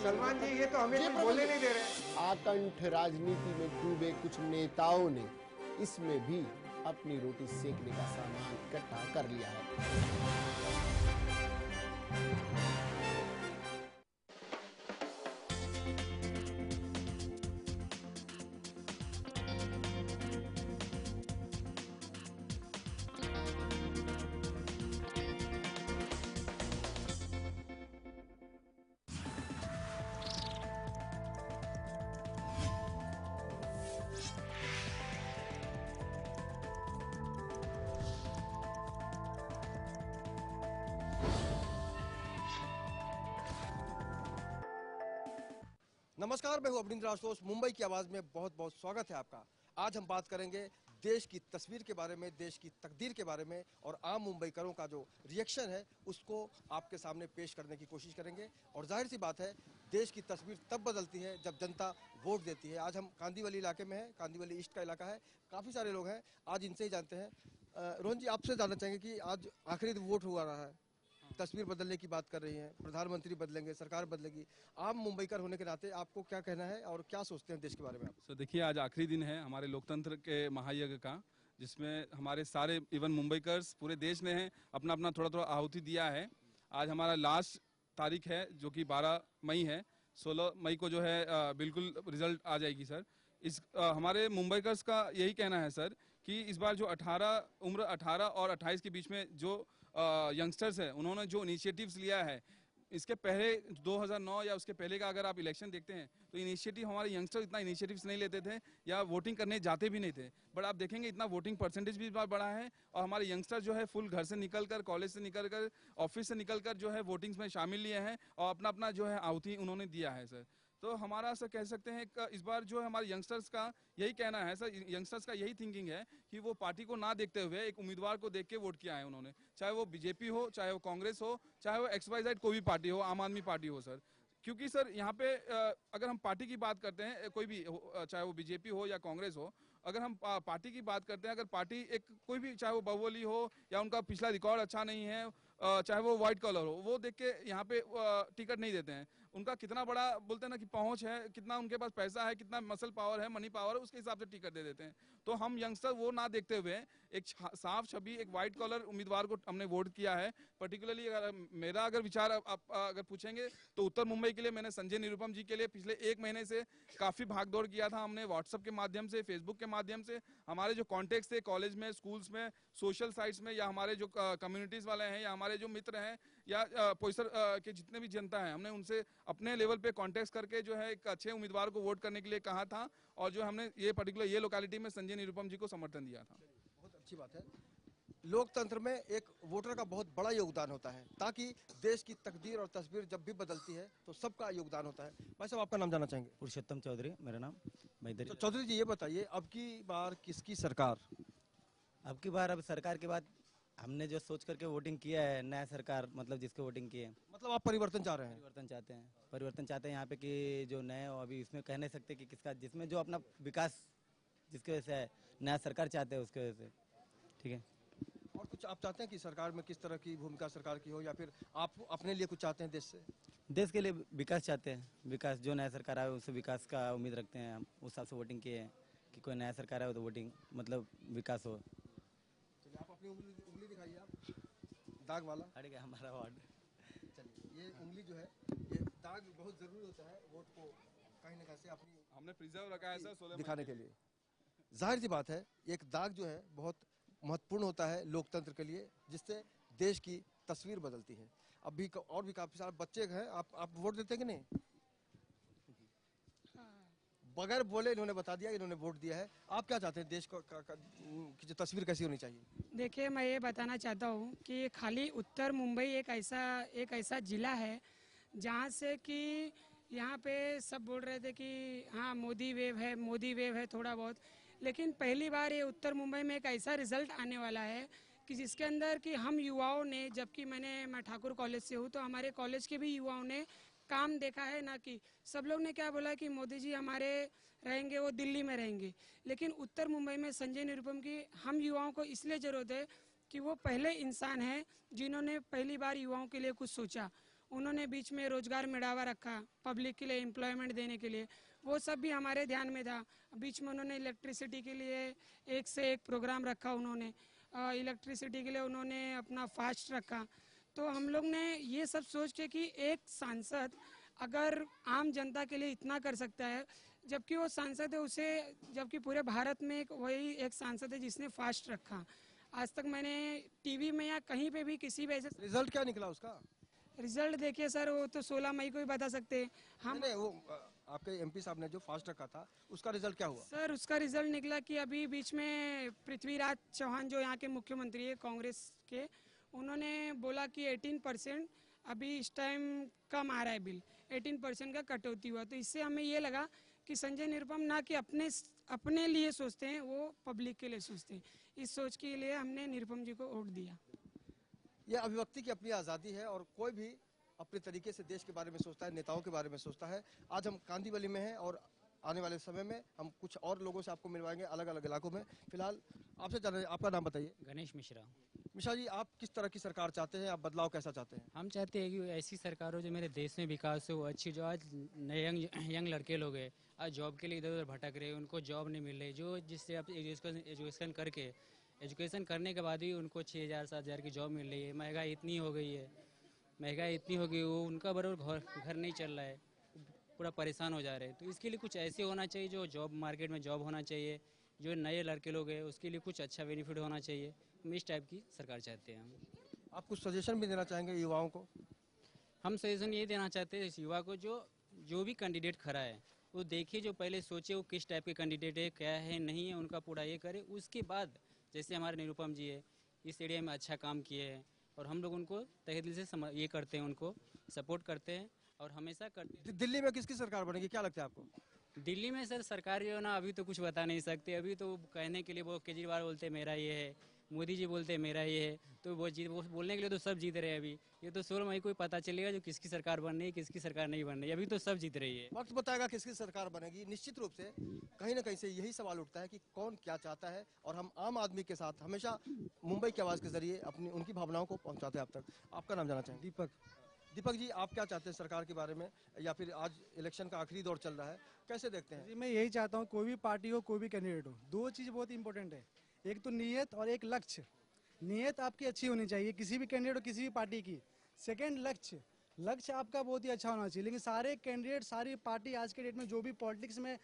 सलमान जी, ये तो हमें कुछ बोलने नहीं दे रहे। आकंठ राजनीति में डूबे कुछ नेताओं ने इसमें भी अपनी रोटी सेकने का सामान इकट्ठा कर लिया है। नमस्कार, मैं हूं अभिनेंद्र आशुतोष। मुंबई की आवाज में बहुत बहुत स्वागत है आपका। आज हम बात करेंगे देश की तस्वीर के बारे में, देश की तकदीर के बारे में, और आम मुंबईकरों का जो रिएक्शन है उसको आपके सामने पेश करने की कोशिश करेंगे। और जाहिर सी बात है, देश की तस्वीर तब बदलती है जब जनता वोट देती है। आज हम कांदीवली इलाके में हैं, कांदीवली ईस्ट का इलाका है, काफ़ी सारे लोग हैं, आज इनसे ही जानते हैं। रोहन जी, आपसे जानना चाहेंगे कि आज आखिरी वोट हुआ रहा है, तस्वीर बदलने की बात कर रही हैं, प्रधानमंत्री बदलेंगे, सरकार बदलेगी, आम मुंबईकर होने के नाते आपको क्या कहना है और क्या सोचते हैं देश के बारे में आप? देखिए, आज आखिरी दिन है हमारे लोकतंत्र के महायज्ञ का, जिसमें हमारे सारे इवन मुंबईकर्स पूरे देश ने अपना अपना थोड़ा थोड़ा आहुति दिया है। आज हमारा लास्ट तारीख है जो कि 12 मई है। 16 मई को जो है बिल्कुल रिजल्ट आ जाएगी सर। हमारे मुंबईकर्स का यही कहना है सर कि इस बार जो उम्र 18 और 28 के बीच में जो यंगस्टर्स है, उन्होंने जो इनिशिएटिव्स लिया है, इसके पहले 2009 या उसके पहले का अगर आप इलेक्शन देखते हैं तो इनिशिएटिव हमारे यंगस्टर इतना इनिशिएटिव्स नहीं लेते थे या वोटिंग करने जाते भी नहीं थे। बट आप देखेंगे इतना वोटिंग परसेंटेज भी इस बार बढ़ा है और हमारे यंगस्टर जो है फुल घर से निकलकर, कॉलेज से निकलकर, ऑफिस से निकलकर जो है वोटिंग्स में शामिल लिए हैं और अपना अपना जो है आहुति उन्होंने दिया है सर। तो हमारा सर कह सकते हैं इस बार जो है हमारे यंगस्टर्स का यही कहना है सर, यंगस्टर्स का यही थिंकिंग है कि वो पार्टी को ना देखते हुए एक उम्मीदवार को देख के वोट किया है उन्होंने, चाहे वो बीजेपी हो, चाहे वो कांग्रेस हो, चाहे वो XYZ कोई भी पार्टी हो, आम आदमी पार्टी हो सर। क्योंकि सर यहाँ पे अगर हम पार्टी की बात करते हैं, कोई भी चाहे वो बीजेपी हो या कांग्रेस हो, अगर हम पार्टी की बात करते हैं, अगर पार्टी एक कोई भी, चाहे वो बाहुबली हो या उनका पिछला रिकॉर्ड अच्छा नहीं है, चाहे वो व्हाइट कलर हो, वो देख के यहाँ पे टिकट नहीं देते हैं। उनका कितना बड़ा बोलते हैं ना कि पहुंच है, कितना उनके पास पैसा है, कितना मसल पावर है, मनी पावर है, उसके हिसाब से टिकट दे देते हैं। तो हम यंगस्टर वो ना देखते हुए एक साफ छवि, एक व्हाइट कलर उम्मीदवार को हमने वोट किया है। पर्टिकुलरली अगर विचार आप अगर पूछेंगे तो उत्तर मुंबई के लिए मैंने संजय निरुपम जी के लिए पिछले 1 महीने से काफी भागदौड़ किया था। हमने व्हाट्सएप के माध्यम से, फेसबुक के माध्यम से, हमारे जो कॉन्टेक्ट थे कॉलेज में, स्कूल्स में, सोशल साइट्स में, या हमारे जो कम्युनिटीज वाले हैं या हमारे जो मित्र हैं या पोइसर के जितने भी जनता है, हमने उनसे अपने लेवल पे कॉन्टेक्ट करके जो है एक अच्छे उम्मीदवार को वोट करने के लिए कहा था और जो हमने ये लोकेलिटी में संजय निरुपम जी को समर्थन दिया था। बहुत अच्छी बात है। लोकतंत्र में एक वोटर का बहुत बड़ा योगदान होता है, ताकि देश की तकदीर और तस्वीर जब भी बदलती है तो सबका योगदान होता है। भाई साहब, आपका नाम जानना चाहेंगे? पुरुषोत्तम चौधरी मेरा नाम। तो चौधरी जी, ये बताइए, अब की बार किसकी सरकार? अब की बार, अब सरकार के बाद हमने जो सोच करके वोटिंग किया है, नया सरकार, मतलब जिसको वोटिंग की है। मतलब आप परिवर्तन चाह रहे हैं? परिवर्तन चाहते हैं यहाँ पे कि जो नए, अभी इसमें कह नहीं सकते कि किसका, जिसमें जो अपना विकास जिसकी वजह से है, नया सरकार चाहते हैं उसकी वजह से। ठीक है। और कुछ आप चाहते हैं कि सरकार में किस तरह की भूमिका सरकार की हो, या फिर आप अपने लिए कुछ चाहते हैं देश से? देश के लिए विकास चाहते हैं। विकास, जो नया सरकार आए उससे विकास का उम्मीद रखते हैं। हम उस हिसाब से वोटिंग किए हैं कि कोई नया सरकार आए तो वोटिंग मतलब विकास हो। चलिए, आप अपनी उंगली दिखाइए, आप दाग वाला। अरे क्या हमारा वार्ड। चलिए, ये उंगली जो है, ये दाग बहुत जरूरी होता है वोट को कहीं ना कहीं से अपनी हमने प्रिजर्व रखा है सर दिखाने के लिए। जाहिर सी बात है, एक दाग जो है बहुत महत्वपूर्ण होता है लोकतंत्र के लिए, जिससे देश की तस्वीर बदलती है। अब भी और भी काफी सारे बच्चे हैं, आप वोट देते हैं कि नहीं? बगैर बोले इन्होंने बता दिया, इन्होंने वोट दिया है। आप क्या चाहते हैं देश की जो तस्वीर कैसी होनी चाहिए? देखिए, मैं ये बताना चाहता हूँ कि खाली उत्तर मुंबई एक ऐसा जिला है जहाँ से कि यहाँ पे सब बोल रहे थे कि हाँ मोदी वेव है थोड़ा बहुत, लेकिन पहली बार ये उत्तर मुंबई में एक ऐसा रिजल्ट आने वाला है कि जिसके अंदर कि हम युवाओं ने, जबकि मैं ठाकुर कॉलेज से हूँ, तो हमारे कॉलेज के भी युवाओं ने काम देखा है ना। कि सब लोग ने क्या बोला कि मोदी जी हमारे रहेंगे, वो दिल्ली में रहेंगे, लेकिन उत्तर मुंबई में संजय निरुपम की हम युवाओं को इसलिए जरूरत है कि वो पहले इंसान हैं जिन्होंने पहली बार युवाओं के लिए कुछ सोचा। उन्होंने बीच में रोजगार मेळावा रखा पब्लिक के लिए एम्प्लॉयमेंट देने के लिए, वो सब भी हमारे ध्यान में था। बीच में उन्होंने इलेक्ट्रिसिटी के लिए एक से एक प्रोग्राम रखा, उन्होंने इलेक्ट्रिसिटी के लिए उन्होंने अपना फास्ट रखा। तो हम लोग ने ये सब सोच के कि एक सांसद अगर आम जनता के लिए इतना कर सकता है, जबकि वो सांसद है उसे, जबकि पूरे भारत में वही एक सांसद है जिसने फास्ट रखा। आज तक मैंने टीवी में या कहीं पे भी किसी भी ऐसे रिजल्ट क्या निकला उसका? रिजल्ट देखिए सर, वो तो 16 मई को ही बता सकते हैं हम। नहीं, वो आपके एमपी साहब ने जो फास्ट रखा था उसका रिजल्ट क्या हुआ? सर उसका रिजल्ट निकला कि अभी बीच में पृथ्वीराज चौहान जो यहाँ के मुख्यमंत्री है कांग्रेस के, उन्होंने बोला कि 18% अभी इस टाइम कम आ रहा है बिल, 18% का कटौती हुआ। तो इससे हमें ये लगा कि संजय निरुपम ना कि अपने लिए सोचते हैं, वो पब्लिक के लिए सोचते हैं। इस सोच के लिए हमने निरुपम जी को वोट दिया। यह अभिव्यक्ति की अपनी आज़ादी है और कोई भी अपने तरीके से देश के बारे में सोचता है, नेताओं के बारे में सोचता है। आज हम कांदीवली में हैं और आने वाले समय में हम कुछ और लोगों से आपको मिलवाएंगे अलग अलग इलाकों में। फिलहाल आपसे जान रहे हैं, आपका नाम बताइए। गणेश मिश्रा। मिश्रा जी, आप किस तरह की सरकार चाहते हैं? आप बदलाव कैसा चाहते हैं? हम चाहते हैं कि ऐसी सरकार हो जो मेरे देश में विकास हो, अच्छी। जो आज नए यंग लड़के लोग हैं, आज जॉब के लिए इधर उधर भटक रहे हैं, उनको जॉब नहीं मिल रही। जो जिससे आप एजुकेशन करने के बाद भी उनको 6,000 7,000 की जॉब मिल रही है। महंगाई इतनी हो गई है, वो उनका बराबर घर नहीं चल रहा है, पूरा परेशान हो जा रहे हैं। तो इसके लिए कुछ ऐसे होना चाहिए जो जॉब मार्केट में जॉब होना चाहिए, जो नए लड़के लोग हैं उसके लिए कुछ अच्छा बेनिफिट होना चाहिए। हम इस टाइप की सरकार चाहते हैं। आप कुछ सजेशन भी देना चाहेंगे युवाओं को? हम सजेशन ये देना चाहते हैं इस युवा को, जो भी कैंडिडेट खड़ा है वो देखिए, जो पहले सोचे वो किस टाइप के कैंडिडेट है, क्या है नहीं है, उनका पूरा ये करे। उसके बाद जैसे हमारे निरुपम जी है, इस एरिया में अच्छा काम किए हैं और हम लोग उनको तहे दिल से ये करते हैं, उनको सपोर्ट करते हैं और हमेशा करते हैं। दिल्ली में किसकी सरकार बनेगी, क्या लगता है आपको? दिल्ली में सर सरकार जो है ना, अभी तो कुछ बता नहीं सकते। अभी तो कहने के लिए वो केजरीवाल बोलते मेरा ये है, मोदी जी बोलते मेरा ये है, तो वो बोलने के लिए तो सब जीत रहे हैं। अभी ये तो 16 मई को ही पता चलेगा जो किसकी सरकार बन रही है, किसकी सरकार नहीं बन रही है। अभी तो सब जीत रही है। वक्त बताएगा किसकी सरकार बनेगी। निश्चित रूप से कहीं ना कहीं से यही सवाल उठता है कि कौन क्या चाहता है, और हम आम आदमी के साथ हमेशा मुंबई की आवाज के जरिए अपनी उनकी भावनाओं को पहुंचाते हैं। अब तक आपका नाम जाना चाहेंगे? दीपक जी, आप क्या चाहते हैं सरकार के बारे में, या फिर आज इलेक्शन का आखिरी दौर चल रहा है, कैसे देखते हैं? जी, मैं यही चाहता हूँ कोई भी पार्टी हो, कोई भी कैंडिडेट हो, दो चीज़ बहुत इंपॉर्टेंट है। एक तो नीयत और एक लक्ष्य। नीयत आपकी अच्छी होनी चाहिए, किसी भी कैंडिडेट हो, किसी भी पार्टी की। सेकंड, लक्ष्य आपका बहुत ही अच्छा होना चाहिए। लेकिन सारे कैंडिडेट, सारी पार्टी आज के डेट में जो भी पॉलिटिक्स में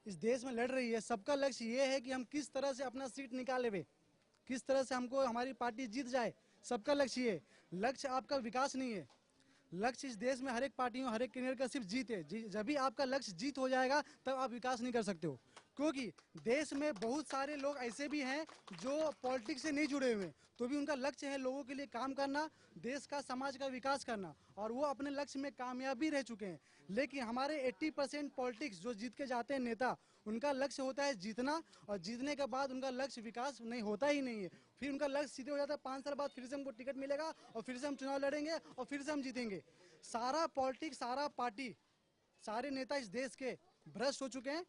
इस देश में लड़ रही है, सबका लक्ष्य ये है कि हम किस तरह से अपना सीट निकाले हुए, किस तरह से हमको हमारी पार्टी जीत जाए। सबका लक्ष्य ये। लक्ष्य आपका विकास नहीं है। लक्ष्य इस देश में हर एक पार्टियों, हर एक कैंडिडेट का सिर्फ जीत है। जब भी आपका लक्ष्य जीत हो जाएगा तब आप विकास नहीं कर सकते हो। क्योंकि देश में बहुत सारे लोग ऐसे भी हैं जो पॉलिटिक्स से नहीं जुड़े हुए, तो भी उनका लक्ष्य है लोगों के लिए काम करना, देश का, समाज का विकास करना, और वो अपने लक्ष्य में कामयाब भी रह चुके हैं। लेकिन हमारे 80% पॉलिटिक्स जो जीत के जाते हैं नेता, उनका लक्ष्य होता है जीतना, और जीतने के बाद उनका लक्ष्य विकास नहीं होता ही नहीं है। फिर उनका लक्ष्य सीधे हो जाता है 5 साल बाद फिर से हमको टिकट मिलेगा और फिर से हम चुनाव लड़ेंगे और फिर से हम जीतेंगे। सारा पॉलिटिक्स, सारा पार्टी, सारे नेता इस देश के भ्रष्ट हो चुके हैं।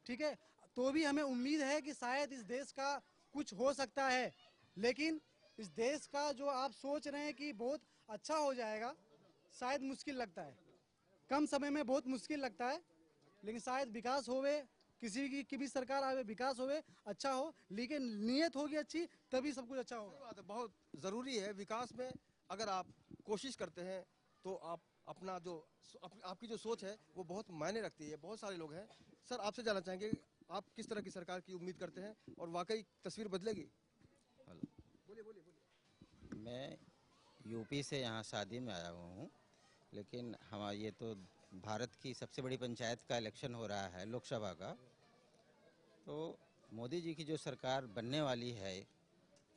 ठीक है, तो भी हमें उम्मीद है कि शायद इस देश का कुछ हो सकता है। लेकिन इस देश का जो आप सोच रहे हैं कि बहुत अच्छा हो जाएगा, शायद मुश्किल लगता है। कम समय में बहुत मुश्किल लगता है, लेकिन शायद विकास होवे, किसी की भी सरकार आवे, विकास होवे, अच्छा हो, लेकिन नीयत होगी अच्छी, तभी सब कुछ अच्छा होगा। बहुत जरूरी है विकास में। अगर आप कोशिश करते हैं तो आप अपना जो आपकी जो सोच है वो बहुत मायने रखती है। बहुत सारे लोग हैं। सर, आपसे जानना चाहेंगे, आप किस तरह की सरकार की उम्मीद करते हैं और वाकई तस्वीर बदलेगी? बोलिए। मैं यूपी से यहाँ शादी में आया हुआ हूँ, लेकिन हमारा ये तो भारत की सबसे बड़ी पंचायत का इलेक्शन हो रहा है, लोकसभा का। तो मोदी जी की जो सरकार बनने वाली है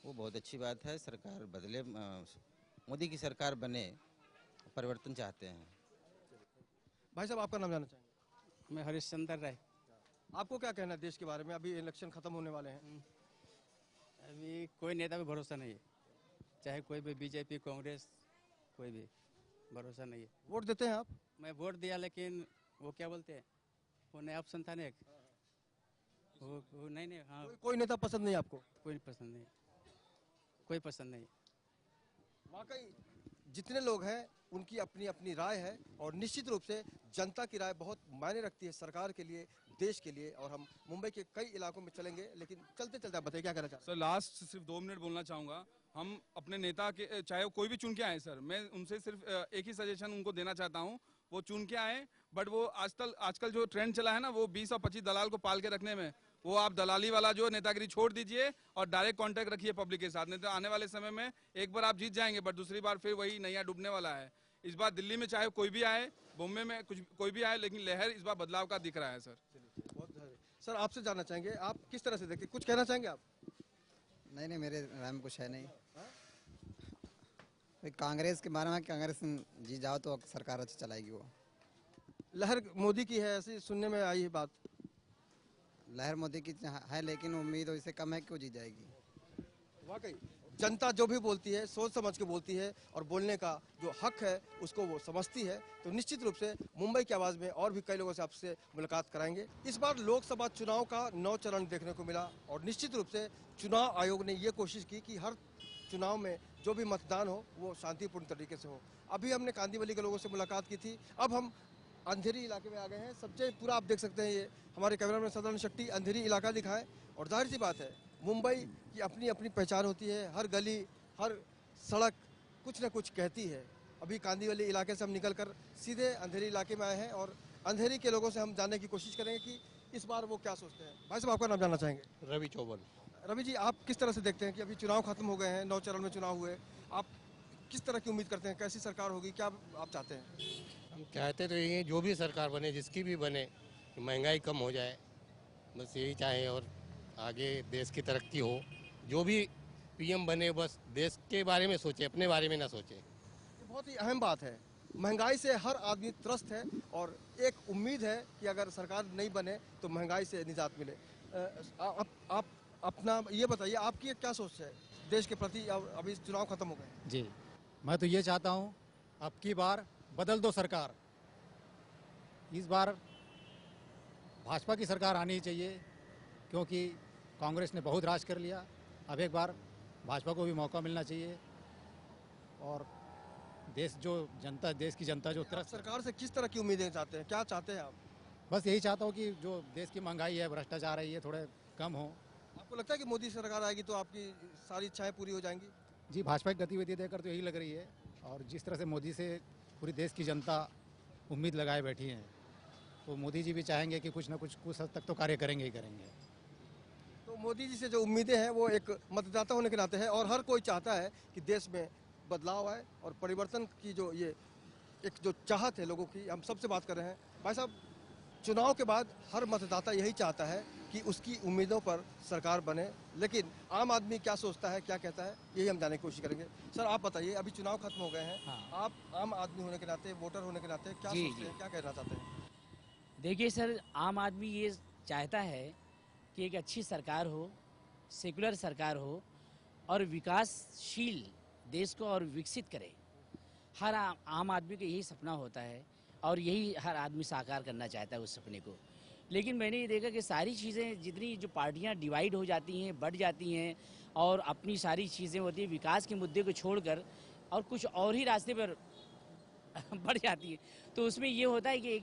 वो बहुत अच्छी बात है। सरकार बदले, मोदी की सरकार बने, परिवर्तन चाहते हैं। भाई साहब, आपका नाम जानना चाहेंगे? मैं हरिश्चंद्र राय। आपको क्या कहना है देश के बारे में? अभी इलेक्शन खत्म होने वाले हैं। अभी कोई नेता पे भरोसा नहीं है, चाहे कोई भी बीजेपी, कांग्रेस, कोई भी भरोसा नहीं है। वोट देते हैं आप? मैं वोट दिया, लेकिन वो क्या बोलते हैं, वो नया ऑप्शन था ना एक, वो नहीं। हाँ, कोई नेता पसंद नहीं आपको? कोई पसंद नहीं, कोई पसंद नहीं। वाकई जितने लोग हैं उनकी अपनी अपनी राय है और निश्चित रूप से जनता की राय बहुत मायने रखती है सरकार के लिए, देश के लिए। और हम मुंबई के कई इलाकों में चलेंगे, लेकिन चलते चलते आप बताइए क्या कहना चाहते हैं? सर लास्ट सिर्फ 2 मिनट बोलना चाहूँगा। हम अपने नेता के, चाहे वो कोई भी चुन के आए सर, मैं उनसे सिर्फ एक ही सजेशन उनको देना चाहता हूँ, वो चुन के आए, बट वो आजकल जो ट्रेंड चला है ना, वो 20 और 25 दलाल को पाल के रखने में, वो आप दलाली वाला जो नेतागिरी छोड़ दीजिए और डायरेक्ट कांटेक्ट रखिए पब्लिक के साथ। नहीं तो आने वाले समय में एक बार आप जीत जाएंगे, बट दूसरी बार फिर वही नैया डूबने वाला है। इस बार दिल्ली में चाहे कोई भी आए, बॉम्बे में कोई भी आए, लेकिन लहर इस बार बदलाव का दिख रहा है सर। सर आपसे जानना चाहेंगे, आप किस तरह से देखते हैं, कुछ कहना चाहेंगे आप? नहीं, मेरे राय में कुछ है नहीं। कांग्रेस के बारे में, कांग्रेस जीत जाओ तो सरकार अच्छी चलाएगी। वो लहर मोदी की है ऐसी सुनने में आई है बात। लहर मोदी की है, लेकिन उम्मीद उससे कम है कि वो जीत जाएगी। वाकई जनता जो भी बोलती है सोच समझ के बोलती है और बोलने का जो हक है उसको वो समझती है। तो निश्चित रूप से मुंबई की आवाज़ में और भी कई लोगों से आपसे मुलाकात कराएंगे। इस बार लोकसभा चुनाव का 9 चरण देखने को मिला और निश्चित रूप से चुनाव आयोग ने ये कोशिश की कि हर चुनाव में जो भी मतदान हो वो शांतिपूर्ण तरीके से हो। अभी हमने कांदीवली के लोगों से मुलाकात की थी, अब हम अंधेरी इलाके में आ गए हैं। सबसे पूरा आप देख सकते हैं, ये हमारे कैमरामैन सदन शक्ति अंधेरी इलाका दिखाएं। और जाहिर सी बात है, मुंबई की अपनी अपनी पहचान होती है, हर गली हर सड़क कुछ न कुछ कहती है। अभी कांदीवली इलाके से हम निकलकर सीधे अंधेरी इलाके में आए हैं और अंधेरी के लोगों से हम जानने की कोशिश करेंगे कि इस बार वो क्या सोचते हैं। भाई साहब आपका नाम जानना चाहेंगे? रवि चौबल। रवि जी, आप किस तरह से देखते हैं कि अभी चुनाव खत्म हो गए हैं, 9 चरण में चुनाव हुए, आप किस तरह की उम्मीद करते हैं, कैसी सरकार होगी, क्या आप चाहते हैं? हम चाहते तो ये जो भी सरकार बने, जिसकी भी बने, महंगाई कम हो जाए, बस यही चाहें। और आगे देश की तरक्की हो, जो भी पीएम बने बस देश के बारे में सोचे, अपने बारे में ना सोचे। ये बहुत ही अहम बात है। महंगाई से हर आदमी त्रस्त है और एक उम्मीद है कि अगर सरकार नहीं बने तो महंगाई से निजात मिले। आप अपना ये बताइए, आपकी क्या सोच है देश के प्रति? अभी चुनाव खत्म हो गए जी, मैं तो ये चाहता हूँ अब की बार बदल दो सरकार। इस बार भाजपा की सरकार आनी चाहिए, क्योंकि कांग्रेस ने बहुत राज कर लिया। अब एक बार भाजपा को भी मौका मिलना चाहिए और देश की जनता जो तरफ सरकार से किस तरह की उम्मीदें चाहते हैं, क्या चाहते हैं आप? बस यही चाहता हूँ कि जो देश की महंगाई है, भ्रष्टाचार है, ये थोड़े कम हो। आपको लगता है कि मोदी सरकार आएगी तो आपकी सारी इच्छाएं पूरी हो जाएंगी? जी, भाजपा की गतिविधि देखकर तो यही लग रही है। और जिस तरह से मोदी से पूरी देश की जनता उम्मीद लगाए बैठी है, तो मोदी जी भी चाहेंगे कि कुछ हद तक तो कार्य करेंगे ही करेंगे। तो मोदी जी से जो उम्मीदें हैं वो एक मतदाता होने के नाते है और हर कोई चाहता है कि देश में बदलाव आए और परिवर्तन की जो ये एक जो चाहत है लोगों की, हम सबसे बात कर रहे हैं। भाई साहब, चुनाव के बाद हर मतदाता यही चाहता है कि उसकी उम्मीदों पर सरकार बने, लेकिन आम आदमी क्या सोचता है, क्या कहता है, यही हम जानने की कोशिश करेंगे। सर आप बताइए, अभी चुनाव खत्म हो गए हैं, हाँ। आप आम आदमी होने के नाते, वोटर होने के नाते क्या सोचते हैं, क्या कहना चाहते हैं? देखिए सर, आम आदमी ये चाहता है कि एक अच्छी सरकार हो, सेकुलर सरकार हो और विकासशील देश को और विकसित करे। हर आम आदमी का यही सपना होता है और यही हर आदमी साकार करना चाहता है उस सपने को। लेकिन मैंने ये देखा कि सारी चीज़ें, जितनी जो पार्टियां डिवाइड हो जाती हैं, बढ़ जाती हैं और अपनी सारी चीज़ें होती हैं, विकास के मुद्दे को छोड़कर और कुछ और ही रास्ते पर बढ़ जाती है, तो उसमें ये होता है कि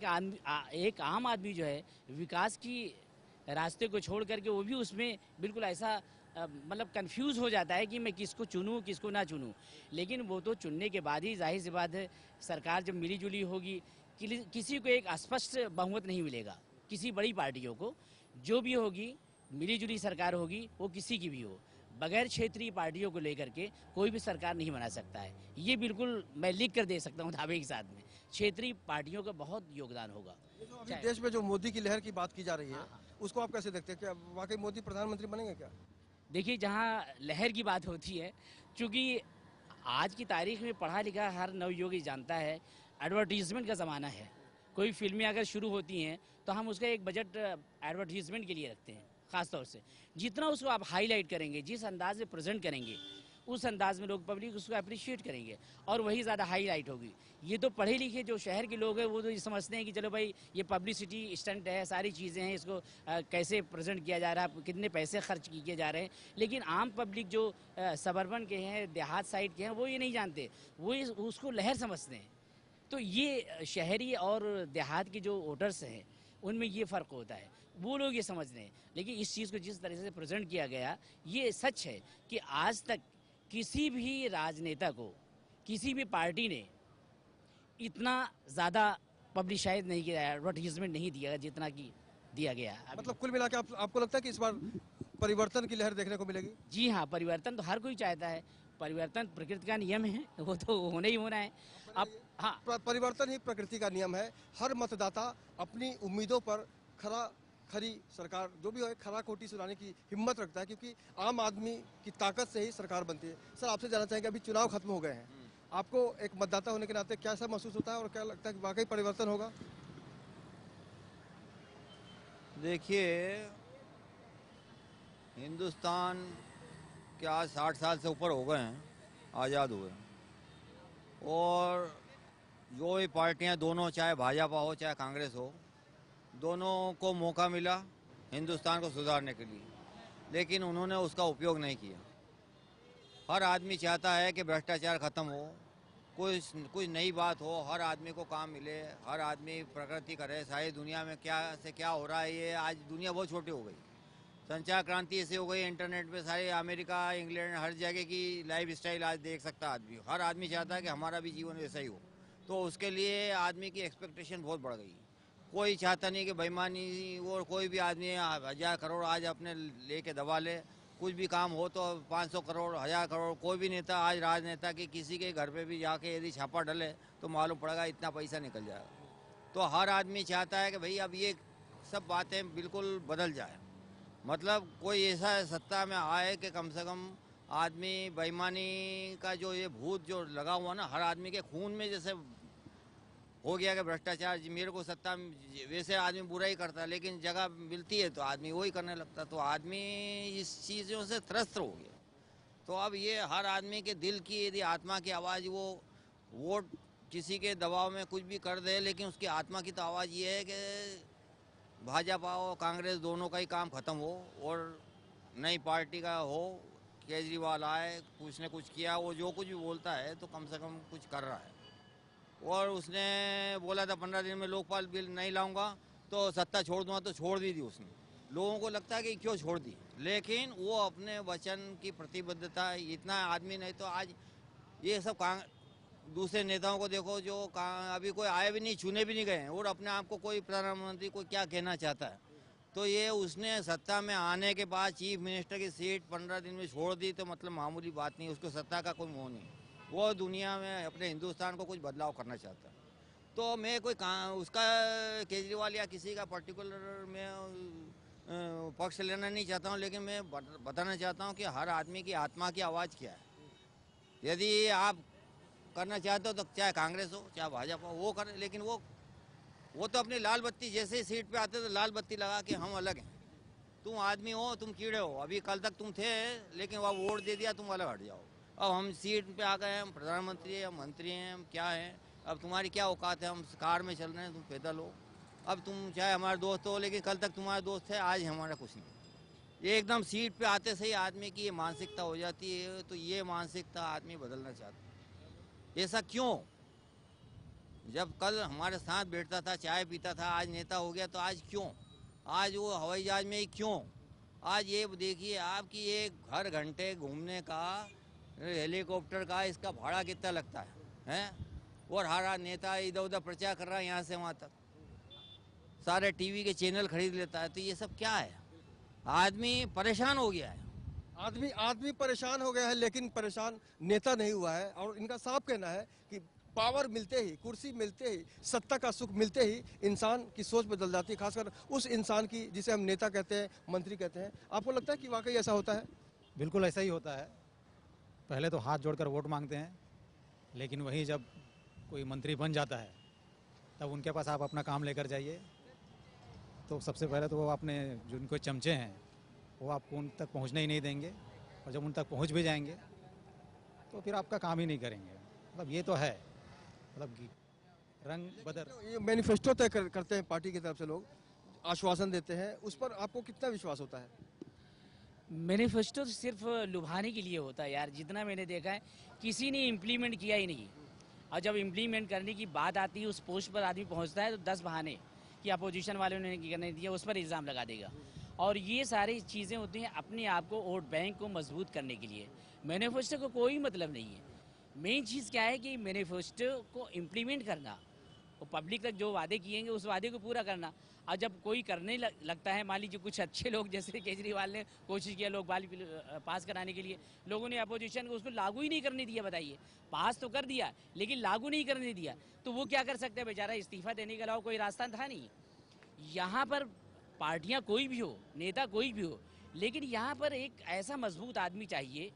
एक आम आदमी जो है विकास की रास्ते को छोड़ करके वो भी उसमें बिल्कुल ऐसा मतलब कंफ्यूज हो जाता है कि मैं किसको चुनूं किसको ना चुनूं। लेकिन वो तो चुनने के बाद ही जाहिर सी बात है, सरकार जब मिली जुली होगी, किसी को एक स्पष्ट बहुमत नहीं मिलेगा। किसी बड़ी पार्टियों को जो भी होगी, मिली जुली सरकार होगी, वो किसी की भी हो, बगैर क्षेत्रीय पार्टियों को लेकर के कोई भी सरकार नहीं बना सकता है। ये बिल्कुल मैं लिख कर दे सकता हूँ दावे के साथ में, क्षेत्रीय पार्टियों का बहुत योगदान होगा। अभी देश में जो मोदी की लहर की बात की जा रही है, उसको आप कैसे देखते हैं? क्या वाकई मोदी प्रधानमंत्री बनेंगे क्या? देखिए, जहाँ लहर की बात होती है, चूँकि आज की तारीख में पढ़ा लिखा हर नवयुवक जानता है एडवर्टीजमेंट का ज़माना है। कोई फिल्में अगर शुरू होती हैं तो हम उसका एक बजट एडवर्टीजमेंट के लिए रखते हैं। ख़ास तौर से जितना उसको आप हाईलाइट करेंगे, जिस अंदाज में प्रेजेंट करेंगे, उस अंदाज में लोग पब्लिक उसको अप्रिशिएट करेंगे और वही ज़्यादा हाईलाइट होगी। ये तो पढ़े लिखे जो शहर के लोग हैं वो तो ये समझते हैं कि चलो भाई ये पब्लिसिटी स्टंट है, सारी चीज़ें हैं, इसको कैसे प्रेजेंट किया जा रहा है, कितने पैसे खर्च किए जा रहे हैं। लेकिन आम पब्लिक जो सबर्बन के हैं, देहात साइड के हैं, वो ये नहीं जानते, वो उसको लहर समझते हैं। तो ये शहरी और देहात के जो वोटर्स हैं उनमें ये फ़र्क होता है, वो लोग ये समझते हैं। लेकिन इस चीज़ को जिस तरह से प्रेजेंट किया गया, ये सच है कि आज तक किसी भी राजनेता को किसी भी पार्टी ने इतना ज़्यादा पब्लिसाइज नहीं किया, एडवर्टीजमेंट नहीं दिया जितना कि दिया गया। मतलब कुल मिला के आपको लगता है कि इस बार परिवर्तन की लहर देखने को मिलेगी? जी हाँ, परिवर्तन तो हर कोई चाहता है, परिवर्तन प्रकृति का नियम है, वो तो होना ही होना है। अब हाँ, परिवर्तन ही प्रकृति का नियम है। हर मतदाता अपनी उम्मीदों पर खरी सरकार जो भी हो खरा खोटी सुनाने की हिम्मत रखता है, क्योंकि आम आदमी की ताकत से ही सरकार बनती है। सर, आपसे जानना चाहेंगे, अभी चुनाव खत्म हो गए हैं, आपको एक मतदाता होने के नाते क्या सा महसूस होता है और क्या लगता है कि वाकई परिवर्तन होगा? देखिए, हिंदुस्तान के आज 60 साल से ऊपर हो गए हैं आज़ाद हुए, और जो भी पार्टियां दोनों, चाहे भाजपा हो चाहे कांग्रेस हो, दोनों को मौका मिला हिंदुस्तान को सुधारने के लिए, लेकिन उन्होंने उसका उपयोग नहीं किया। हर आदमी चाहता है कि भ्रष्टाचार खत्म हो, कुछ नई बात हो, हर आदमी को काम मिले, हर आदमी प्रगति करे। सारी दुनिया में क्या से क्या हो रहा है, ये आज दुनिया बहुत छोटी हो गई। संचार क्रांति ऐसे हो गई, इंटरनेट पे सारे अमेरिका, इंग्लैंड, हर जगह की लाइफ स्टाइल आज देख सकता आदमी। हर आदमी चाहता है कि हमारा भी जीवन वैसा ही हो, तो उसके लिए आदमी की एक्सपेक्टेशन बहुत बढ़ गई। कोई चाहता नहीं कि बेईमानी, और कोई भी आदमी 1000 करोड़ आज अपने लेके दबा ले, कुछ भी काम हो तो 500 करोड़ 1000 करोड़। कोई भी नेता आज राजनेता के किसी के घर पे भी जाके यदि छापा डले तो मालूम पड़ेगा इतना पैसा निकल जाएगा। तो हर आदमी चाहता है कि भाई अब ये सब बातें बिल्कुल बदल जाए, मतलब कोई ऐसा सत्ता में आए कि कम से कम आदमी बेईमानी का जो ये भूत जो लगा हुआ ना हर आदमी के खून में, जैसे हो गया कि भ्रष्टाचार, मेरे को सत्ता, वैसे आदमी बुरा ही करता है लेकिन जगह मिलती है तो आदमी वही करने लगता, तो आदमी इस चीज़ों से त्रस्त हो गया। तो अब ये हर आदमी के दिल की यदि आत्मा की आवाज़, वो वोट किसी के दबाव में कुछ भी कर दे, लेकिन उसकी आत्मा की तो आवाज़ ये है कि भाजपा और कांग्रेस दोनों का ही काम खत्म हो और नई पार्टी का हो, केजरीवाल आए, कुछ ने कुछ किया, वो जो कुछ भी बोलता है तो कम से कम कुछ कर रहा है। और उसने बोला था 15 दिन में लोकपाल बिल नहीं लाऊंगा तो सत्ता छोड़ दूंगा, तो छोड़ दी थी उसने। लोगों को लगता है कि क्यों छोड़ दी, लेकिन वो अपने वचन की प्रतिबद्धता, इतना आदमी नहीं तो आज ये सब दूसरे नेताओं को देखो जो अभी कोई आए भी नहीं, चुने भी नहीं गए, और अपने आप को कोई प्रधानमंत्री को क्या कहना चाहता है। तो ये उसने सत्ता में आने के बाद चीफ मिनिस्टर की सीट 15 दिन में छोड़ दी, तो मतलब मामूली बात नहीं, उसको सत्ता का कोई मोह नहीं। वो दुनिया में अपने हिंदुस्तान को कुछ बदलाव करना चाहता है। तो मैं कोई उसका केजरीवाल या किसी का पर्टिकुलर में पक्ष लेना नहीं चाहता हूँ, लेकिन मैं बताना चाहता हूँ कि हर आदमी की आत्मा की आवाज़ क्या है। यदि आप करना चाहते हो तो चाहे कांग्रेस हो चाहे भाजपा हो, वो करे, लेकिन वो तो अपनी लाल बत्ती, जैसे सीट पे आते तो लाल बत्ती लगा के हम अलग हैं, तुम आदमी हो, तुम कीड़े हो, अभी कल तक तुम थे लेकिन वह वोट दे दिया, तुम अलग हट जाओ। अब हम सीट पे आ गए, हम प्रधानमंत्री हैं, हम मंत्री हैं, हम क्या हैं, अब तुम्हारी क्या औकात है, हम कार में चल रहे हैं, तुम पैदल हो। अब तुम चाहे हमारे दोस्त हो, लेकिन कल तक तुम्हारे दोस्त थे, आज हमारा कुछ नहीं। ये एकदम सीट पे आते से ही आदमी की ये मानसिकता हो जाती है, तो ये मानसिकता आदमी बदलना चाहता है। ऐसा क्यों? जब कल हमारे साथ बैठता था, चाय पीता था, आज नेता हो गया, तो आज क्यों? आज वो हवाई जहाज में ही क्यों? आज ये देखिए आपकी ये हर घंटे घूमने का, हेलीकॉप्टर का, इसका भाड़ा कितना लगता है? और हर नेता इधर उधर प्रचार कर रहा है, यहाँ से वहाँ तक, सारे टीवी के चैनल खरीद लेता है। तो ये सब क्या है? आदमी परेशान हो गया है। आदमी परेशान हो गया है, लेकिन परेशान नेता नहीं हुआ है। और इनका साफ कहना है कि पावर मिलते ही, कुर्सी मिलते ही, सत्ता का सुख मिलते ही इंसान की सोच बदल जाती है, खासकर उस इंसान की जिसे हम नेता कहते हैं, मंत्री कहते हैं। आपको लगता है कि वाकई ऐसा होता है? बिल्कुल ऐसा ही होता है। पहले तो हाथ जोड़कर वोट मांगते हैं, लेकिन वही जब कोई मंत्री बन जाता है तब उनके पास आप अपना काम लेकर जाइए, तो सबसे पहले तो वो अपने जो उनको चमचे हैं वो आपको उन तक पहुंचने ही नहीं देंगे, और जब उन तक पहुंच भी जाएंगे तो फिर आपका काम ही नहीं करेंगे। मतलब ये तो है, मतलब रंग बदल। ये मैनिफेस्टो तय करते हैं पार्टी की तरफ से, लोग आश्वासन देते हैं, उस पर आपको कितना विश्वास होता है? मैनिफेस्टो तो सिर्फ लुभाने के लिए होता है यार, जितना मैंने देखा है किसी ने इम्प्लीमेंट किया ही नहीं। और जब इम्प्लीमेंट करने की बात आती है, उस पोस्ट पर आदमी पहुंचता है तो 10 बहाने कि अपोजिशन वालों ने करने दिया, उस पर इल्ज़ाम लगा देगा। और ये सारी चीज़ें होती हैं अपने आप को, वोट बैंक को मजबूत करने के लिए। मैनिफेस्टो को कोई मतलब नहीं है। मेन चीज़ क्या है कि मैनिफेस्टो को इम्प्लीमेंट करना, वो पब्लिक तक जो वादे किएंगे उस वादे को पूरा करना। और जब कोई करने लगता है, मान लीजिए कुछ अच्छे लोग, जैसे केजरीवाल ने कोशिश किया लोग पास कराने के लिए, लोगों ने अपोजिशन को उसको लागू ही नहीं करने दिया। बताइए, पास तो कर दिया लेकिन लागू नहीं करने दिया, तो वो क्या कर सकते हैं बेचारा? इस्तीफा देने के अलावा कोई रास्ता था नहीं। यहाँ पर पार्टियाँ कोई भी हो, नेता कोई भी हो, लेकिन यहाँ पर एक ऐसा मजबूत आदमी चाहिए,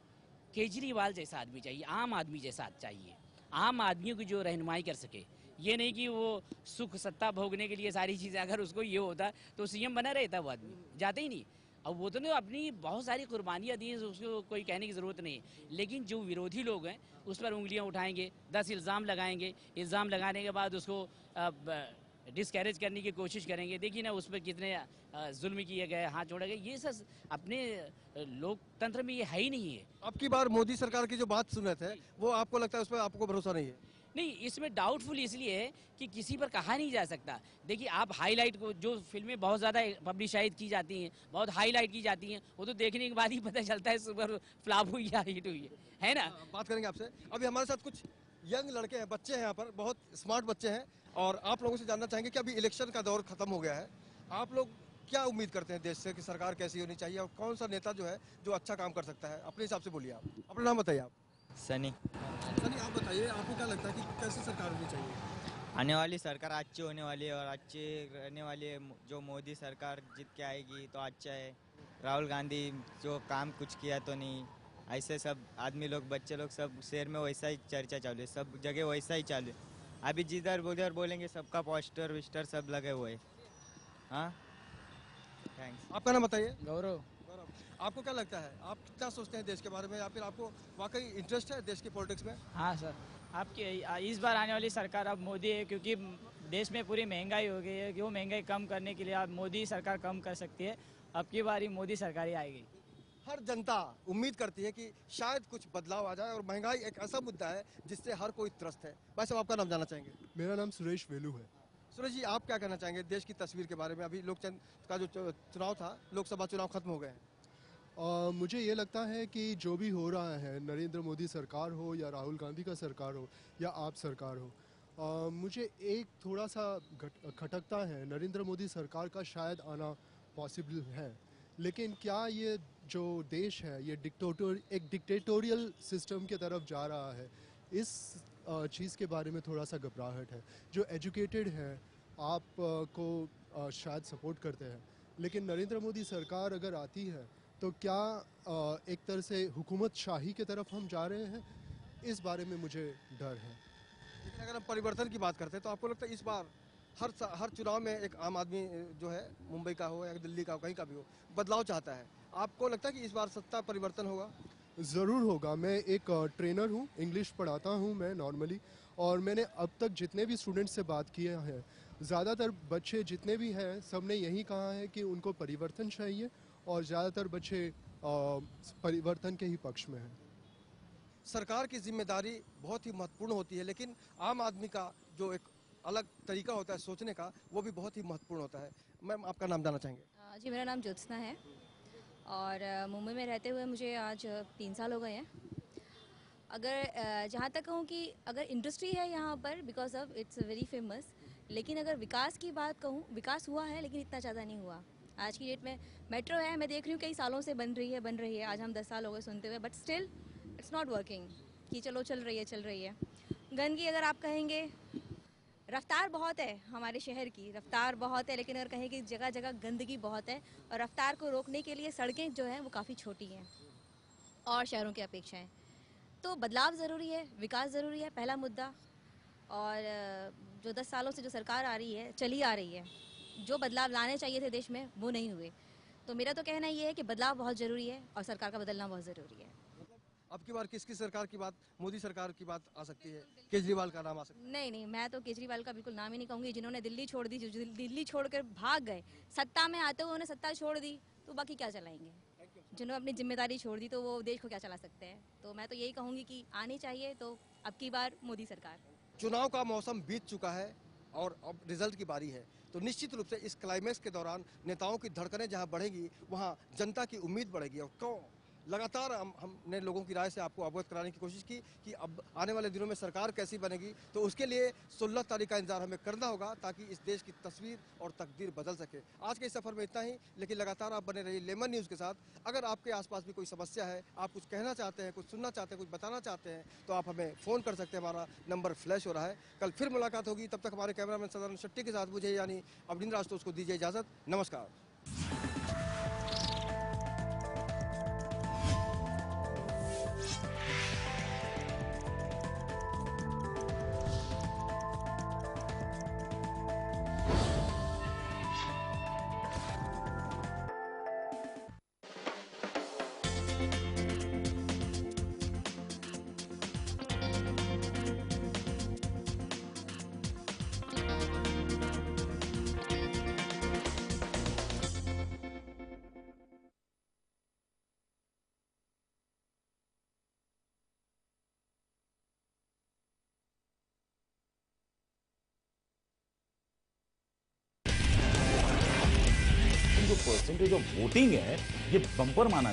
केजरीवाल जैसा आदमी चाहिए, आम आदमी जैसा चाहिए, आम आदमियों की जो रहनुमाई कर सके। ये नहीं कि वो सुख सत्ता भोगने के लिए सारी चीज़ें, अगर उसको ये होता तो सीएम बना रहता वो आदमी, जाते ही नहीं। अब वो तो ने अपनी बहुत सारी कुर्बानियाँ दी हैं, उसको कोई कहने की ज़रूरत नहीं है। लेकिन जो विरोधी लोग हैं उस पर उंगलियां उठाएंगे, 10 इल्ज़ाम लगाएंगे, इल्ज़ाम लगाने के बाद उसको डिस्कैरेज करने की कोशिश करेंगे। देखिए ना उस पर कितने जुल्म किए गए, हाथ जोड़े गए। ये सब अपने लोकतंत्र में ये है ही नहीं है। अब की बार मोदी सरकार की जो बात सुन रहे थे, वो आपको लगता है उस पर आपको भरोसा नहीं है? नहीं, इसमें डाउटफुल इसलिए है कि किसी पर कहा नहीं जा सकता। देखिए, आप हाईलाइट को, जो फिल्में बहुत ज़्यादा पब्लिसाइज की जाती हैं, बहुत हाईलाइट की जाती हैं, वो तो देखने के बाद ही पता चलता है सुपर फ्लॉप हुई या हिट हुई है ना। बात करेंगे आपसे। अभी हमारे साथ कुछ यंग लड़के हैं, बच्चे हैं, यहाँ पर बहुत स्मार्ट बच्चे हैं, और आप लोगों से जानना चाहेंगे कि अभी इलेक्शन का दौर खत्म हो गया है, आप लोग क्या उम्मीद करते हैं देश से कि सरकार कैसी होनी चाहिए और कौन सा नेता जो है जो अच्छा काम कर सकता है? अपने हिसाब से बोलिए। आप अपना नाम बताइए। आप सनी। सनी, आप बताइए, आपको क्या लगता है कि कैसी सरकार होनी चाहिए? आने वाली सरकार अच्छी होने वाली है और अच्छी रहने वाली है। जो मोदी सरकार जीत के आएगी तो अच्छा है। राहुल गांधी जो काम कुछ किया तो नहीं, ऐसे सब आदमी लोग, बच्चे लोग, सब शहर में वैसा ही चर्चा चालू है, सब जगह वैसा ही चालू है। अभी जिधर उधर बोलेंगे सबका पोस्टर विस्टर सब लगे हुए। हाँ, थैंक्स। आपका नाम बताइए। गौरव। आपको क्या लगता है, आप कितना सोचते हैं देश के बारे में, या फिर आपको वाकई इंटरेस्ट है देश की पॉलिटिक्स में? हाँ सर, आपकी इस बार आने वाली सरकार अब मोदी है, क्योंकि देश में पूरी महंगाई हो गई है कि वो महंगाई कम करने के लिए अब मोदी सरकार कम कर सकती है। अब की बार ही मोदी सरकार ही आएगी। हर जनता उम्मीद करती है कि शायद कुछ बदलाव आ जाए, और महंगाई एक ऐसा मुद्दा है जिससे हर कोई त्रस्त है। वैसे आपका नाम जानना चाहेंगे? मेरा नाम सुरेश वेलू है। सुरेश जी, आप क्या कहना चाहेंगे देश की तस्वीर के बारे में? अभी लोकतंत्र का जो चुनाव था, लोकसभा चुनाव खत्म हो गए हैं। मुझे ये लगता है कि जो भी हो रहा है, नरेंद्र मोदी सरकार हो या राहुल गांधी का सरकार हो या आप सरकार हो, मुझे एक थोड़ा सा खटकता है। नरेंद्र मोदी सरकार का शायद आना पॉसिबल है, लेकिन क्या ये जो देश है ये एक डिक्टेटोरियल सिस्टम की तरफ जा रहा है, इस चीज़ के बारे में थोड़ा सा घबराहट है। जो एजुकेटेड है आप को शायद सपोर्ट करते हैं, लेकिन नरेंद्र मोदी सरकार अगर आती है तो क्या एक तरह से हुकूमत शाही की तरफ हम जा रहे हैं, इस बारे में मुझे डर है। लेकिन अगर हम परिवर्तन की बात करते हैं तो आपको लगता है इस बार हर चुनाव में एक आम आदमी जो है, मुंबई का हो या दिल्ली का हो, कहीं का भी हो, बदलाव चाहता है? आपको लगता है कि इस बार सत्ता परिवर्तन होगा? ज़रूर होगा। मैं एक ट्रेनर हूँ, इंग्लिश पढ़ाता हूँ मैं नॉर्मली, और मैंने अब तक जितने भी स्टूडेंट्स से बात किया है, ज़्यादातर बच्चे जितने भी हैं सब ने यही कहा है कि उनको परिवर्तन चाहिए, और ज़्यादातर बच्चे परिवर्तन के ही पक्ष में हैं। सरकार की जिम्मेदारी बहुत ही महत्वपूर्ण होती है, लेकिन आम आदमी का जो एक अलग तरीका होता है सोचने का, वो भी बहुत ही महत्वपूर्ण होता है। मैम, आपका नाम जानना चाहेंगे? जी, मेरा नाम ज्योत्सना है, और मुंबई में रहते हुए मुझे आज 3 साल हो गए हैं। अगर जहाँ तक कहूँ कि अगर इंडस्ट्री है यहाँ पर, because of its very famous, लेकिन अगर विकास की बात कहूँ, विकास हुआ है लेकिन इतना ज़्यादा नहीं हुआ। आज की डेट में मेट्रो है, मैं देख रही हूँ कई सालों से बन रही है। आज हम 10 साल हो गए सुनते हुए, but still it's not working कि चलो चल रही है। गंदगी अगर आप कहेंगे, रफ्तार बहुत है हमारे शहर की, रफ्तार बहुत है, लेकिन अगर कहें कि जगह जगह गंदगी बहुत है, और रफ्तार को रोकने के लिए सड़कें जो हैं वो काफ़ी छोटी हैं और शहरों की अपेक्षाएं। तो बदलाव ज़रूरी है, विकास ज़रूरी है, पहला मुद्दा। और जो 10 सालों से जो सरकार आ रही है, चली आ रही है, जो बदलाव लाने चाहिए थे देश में वो नहीं हुए। तो मेरा तो कहना ये है कि बदलाव बहुत ज़रूरी है और सरकार का बदलना बहुत ज़रूरी है। अब की बार किसकी सरकार की बात, मोदी सरकार की बात आ सकती है? केजरीवाल का नाम आ सकता है? नहीं, मैं तो केजरीवाल का बिल्कुल नाम ही नहीं कहूँगी। जिन्होंने दिल्ली छोड़ दी, जो दिल्ली छोड़कर भाग गए, सत्ता में आते हुए उन्होंने सत्ता छोड़ दी, तो बाकी क्या चलाएंगे? जिन्होंने अपनी जिम्मेदारी छोड़ दी तो वो देश को क्या चला सकते हैं? तो मैं तो यही कहूँगी कि आनी चाहिए तो अब की बार मोदी सरकार। चुनाव का मौसम बीत चुका है और अब रिजल्ट की बारी है, तो निश्चित रूप से इस क्लाइमैक्स के दौरान नेताओं की धड़कनें जहां बढ़ेगी वहां जनता की उम्मीद बढ़ेगी। और क्यों लगातार हमने लोगों की राय से आपको अवगत कराने की कोशिश की कि अब आने वाले दिनों में सरकार कैसी बनेगी, तो उसके लिए 16 तारीख का इंतजार हमें करना होगा ताकि इस देश की तस्वीर और तकदीर बदल सके। आज के इस सफर में इतना ही, लेकिन लगातार आप बने रहिए लेमन न्यूज़ के साथ। अगर आपके आसपास भी कोई समस्या है, आप कुछ कहना चाहते हैं, कुछ सुनना चाहते हैं, कुछ बताना चाहते हैं, तो आप हमें फ़ोन कर सकते हैं। हमारा नंबर फ्लैश हो रहा है। कल फिर मुलाकात होगी, तब तक हमारे कैमरामैन सदानंद शेट्टी के साथ मुझे यानी अवनींद्र आशुतोष को दीजिए इजाज़त। नमस्कार। जो परसेंटेज ऑफ वोटिंग है ये बम्पर माना